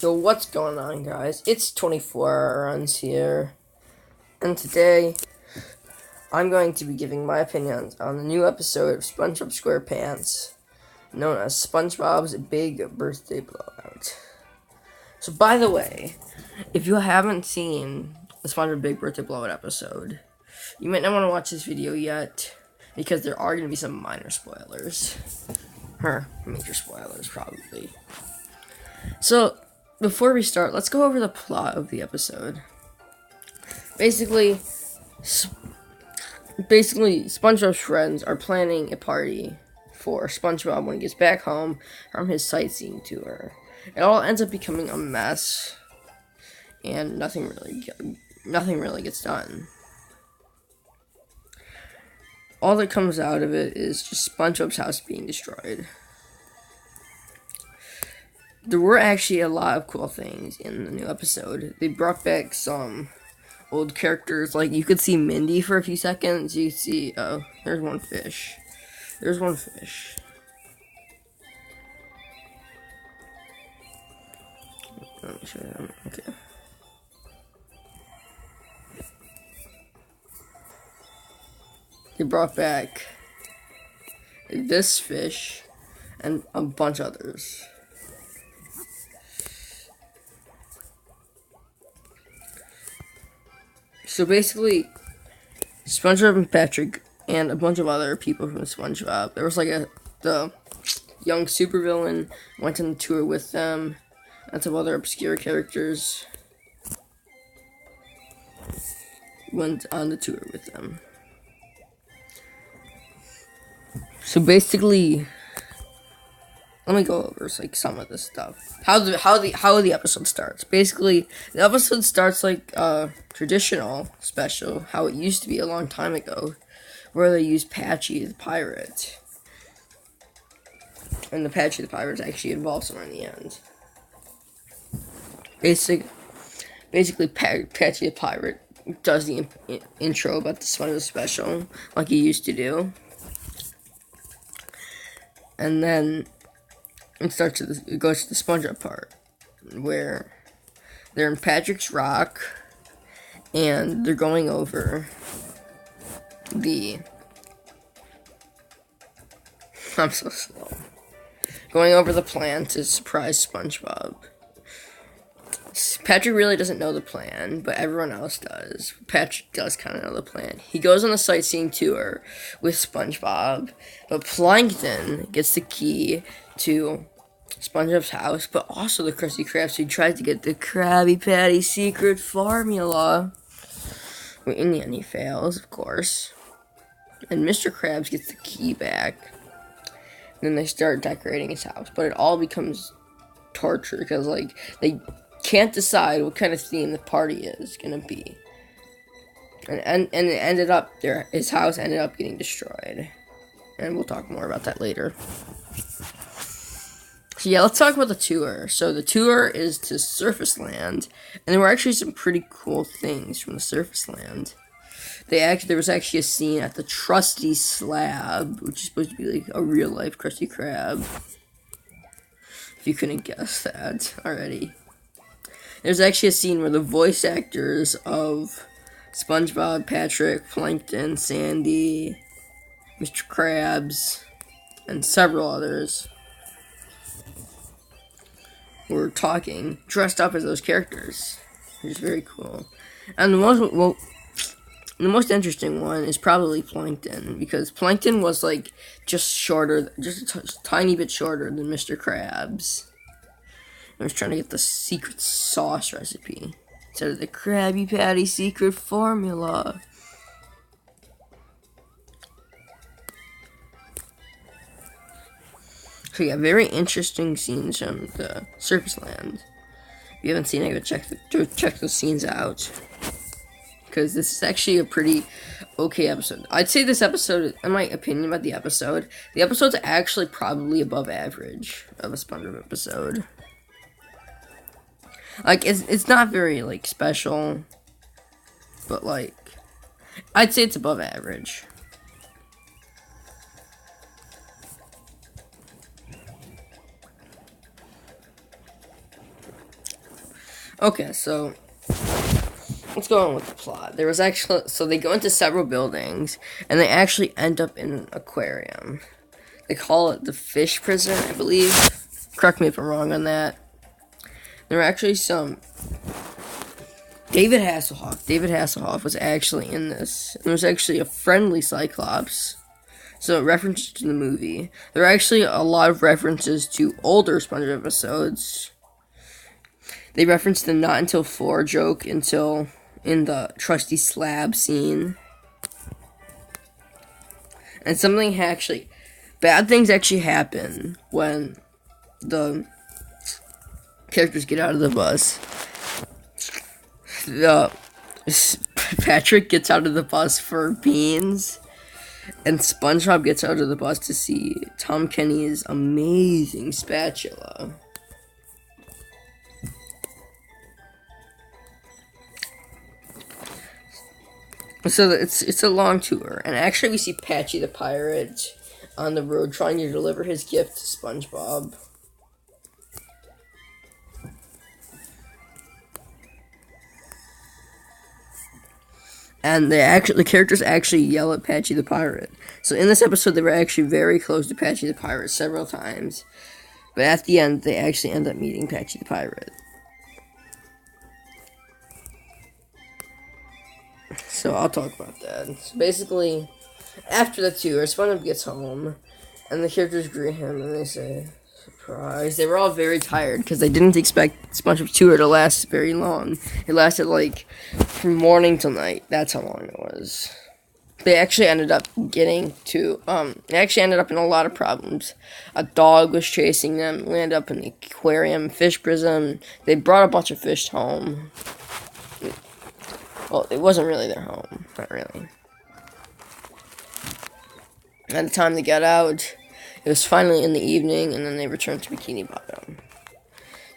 So what's going on, guys? It's 24 runs here, and today I'm going to be giving my opinions on the new episode of SpongeBob SquarePants, known as SpongeBob's Big Birthday Blowout. So, by the way, if you haven't seen the SpongeBob Big Birthday Blowout episode, you might not want to watch this video yet, because there are going to be some minor spoilers. Or major spoilers, probably. So, before we start, let's go over the plot of the episode. Basically, SpongeBob's friends are planning a party for SpongeBob when he gets back home from his sightseeing tour. It all ends up becoming a mess, and nothing really gets done. All that comes out of it is just SpongeBob's house being destroyed. There were actually a lot of cool things in the new episode. They brought back some old characters, like you could see Mindy for a few seconds. You see, there's one fish. Let me show you. Okay. They brought back this fish and a bunch of others. So basically, SpongeBob and Patrick and a bunch of other people from SpongeBob. There was like the young supervillain went on the tour with them, and some other obscure characters went on the tour with them. So basically, let me go over like some of this stuff. How the episode starts. Basically, the episode starts like a traditional special, how it used to be a long time ago, where they used Patchy the pirate, and the Patchy the pirate is actually involved somewhere in the end. Basically, Patchy the pirate does the intro about the SpongeBob special, like he used to do, and then it goes to the SpongeBob part, where they're in Patrick's Rock, and they're going over I'm so slow. Going over the plan to surprise SpongeBob. Patrick really doesn't know the plan, but everyone else does. Patrick does kind of know the plan. He goes on a sightseeing tour with SpongeBob, but Plankton gets the key to SpongeBob's house, but also the Krusty Krab, so he tries to get the Krabby Patty secret formula. Well, in the end, he fails, of course. And Mr. Krabs gets the key back. And then they start decorating his house, but it all becomes torture, because, like, they can't decide what kind of theme the party is gonna be. And it ended up, his house ended up getting destroyed. And we'll talk more about that later. So yeah, let's talk about the tour. So the tour is to Surface Land, and there were actually some pretty cool things from the Surface Land. There was actually a scene at the Trusty Slab, which is supposed to be like a real life Krusty Krab. If you couldn't guess that already. There's actually a scene where the voice actors of SpongeBob, Patrick, Plankton, Sandy, Mr. Krabs, and several others were talking, dressed up as those characters, which is very cool. And the most interesting one is probably Plankton, because Plankton was like just a tiny bit shorter than Mr. Krabs. I was trying to get the secret sauce recipe instead of the Krabby Patty secret formula. So yeah, very interesting scenes from the Surface Land. If you haven't seen it, go check those scenes out, because this is actually a pretty okay episode. I'd say this episode, in my opinion about the episode's actually probably above average of a SpongeBob episode. Like, it's not very, like, special, but, like, I'd say it's above average. Okay, so let's go on with the plot. There was actually so they go into several buildings and they actually end up in an aquarium. They call it the fish prison, I believe. Correct me if I'm wrong on that. There were actually some. David Hasselhoff was actually in this. There was actually a friendly Cyclops. So references to the movie. There are actually a lot of references to older SpongeBob episodes. They referenced the not until 4 joke until in the trusty slab scene. And bad things actually happen when the characters get out of the bus. Patrick gets out of the bus for beans, and SpongeBob gets out of the bus to see Tom Kenny's amazing spatula. So it's a long tour, and actually we see Patchy the pirate on the road trying to deliver his gift to SpongeBob. And the characters actually yell at Patchy the pirate. So in this episode, they were actually very close to Patchy the pirate several times, but at the end, they actually end up meeting Patchy the pirate. So I'll talk about that. So basically, after the tour, SpongeBob gets home, and the characters greet him, and they say, "Surprise!" They were all very tired because they didn't expect SpongeBob's tour to last very long. It lasted from morning till night. That's how long it was. They actually ended up They actually ended up in a lot of problems. A dog was chasing them. Landed up in the aquarium, fish prison. They brought a bunch of fish home. Well, it wasn't really their home. Not really. At the time they got out, it was finally in the evening, and then they returned to Bikini Bottom.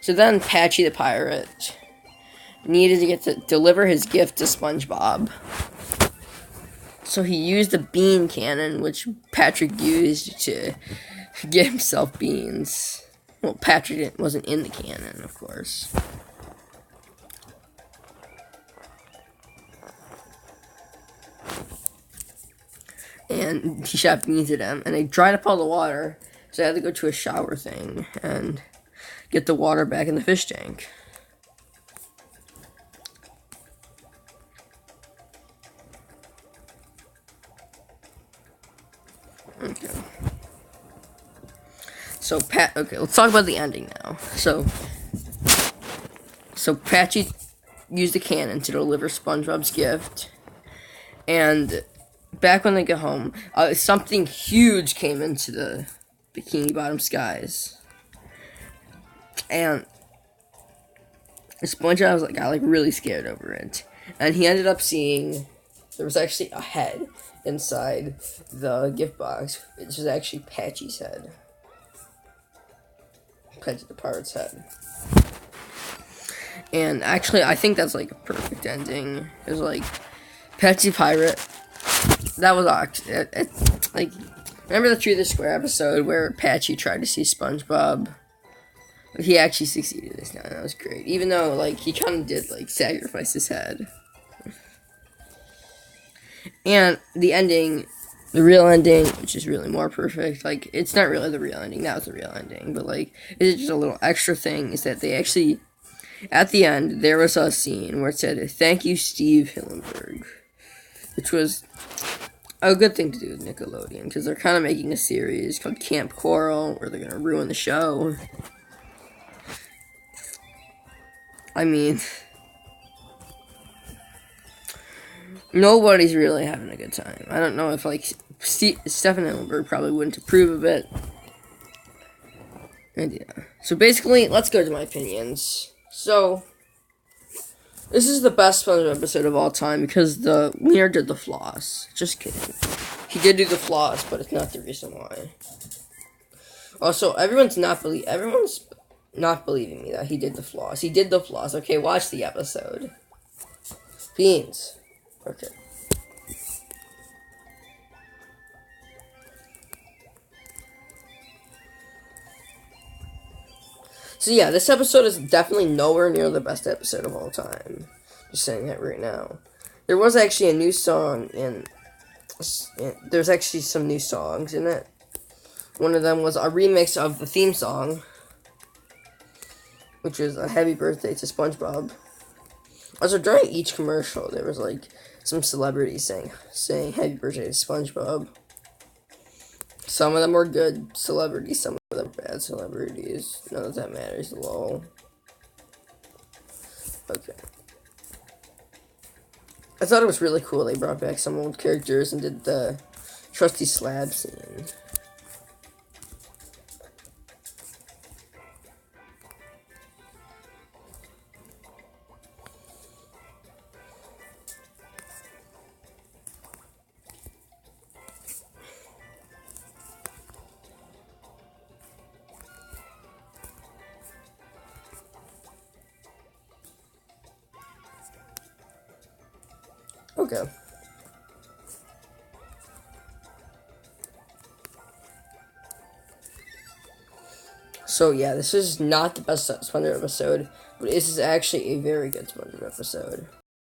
So then Patchy the pirate needed to get to deliver his gift to SpongeBob. So he used a bean cannon, which Patrick used to get himself beans. Well, Patrick wasn't in the cannon, of course. And he shot beans at him, and they dried up all the water, so I had to go to a shower thing and get the water back in the fish tank. Okay. Okay, let's talk about the ending now. So Patchy used a cannon to deliver SpongeBob's gift, and back when they get home, something huge came into the Bikini Bottom skies, and SpongeBob got really scared over it, and he ended up seeing there was actually a head inside the gift box. It was actually Patchy's head, Patchy the pirate's head. And actually, I think that's a perfect ending. It was Patchy Pirate. That was remember the True the Square episode where Patchy tried to see SpongeBob? He actually succeeded this time. That was great. Even though he kind of did sacrifice his head. And the ending, the real ending, which is really more perfect. It's not really the real ending. That was the real ending, but it's just a little extra thing. Is that they actually, at the end, there was a scene where it said, "Thank you, Steve Hillenburg," which was a good thing to do with Nickelodeon, because they're kind of making a series called Camp Coral, where they're going to ruin the show. I mean, nobody's really having a good time. I don't know if, Stephen Hillenburg probably wouldn't approve of it. And yeah. So basically, let's go to my opinions. So, this is the best SpongeBob episode of all time because the Wiener did the floss. Just kidding. He did do the floss, but it's not the reason why. Also, everyone's not believing me that he did the floss. He did the floss. Okay, watch the episode. Beans. Okay. So yeah, this episode is definitely nowhere near the best episode of all time. Just saying that right now. There was actually a new song in. There's actually some new songs in it. One of them was a remix of the theme song, which is a happy birthday to SpongeBob. Also, during each commercial, there was like some celebrities saying happy birthday to SpongeBob. Some of them were good celebrities, some of them bad celebrities. None of that matters, lol. Okay. I thought it was really cool they brought back some old characters and did the trusty slab scene. Okay. So yeah, this is not the best SpongeBob episode, but this is actually a very good SpongeBob episode.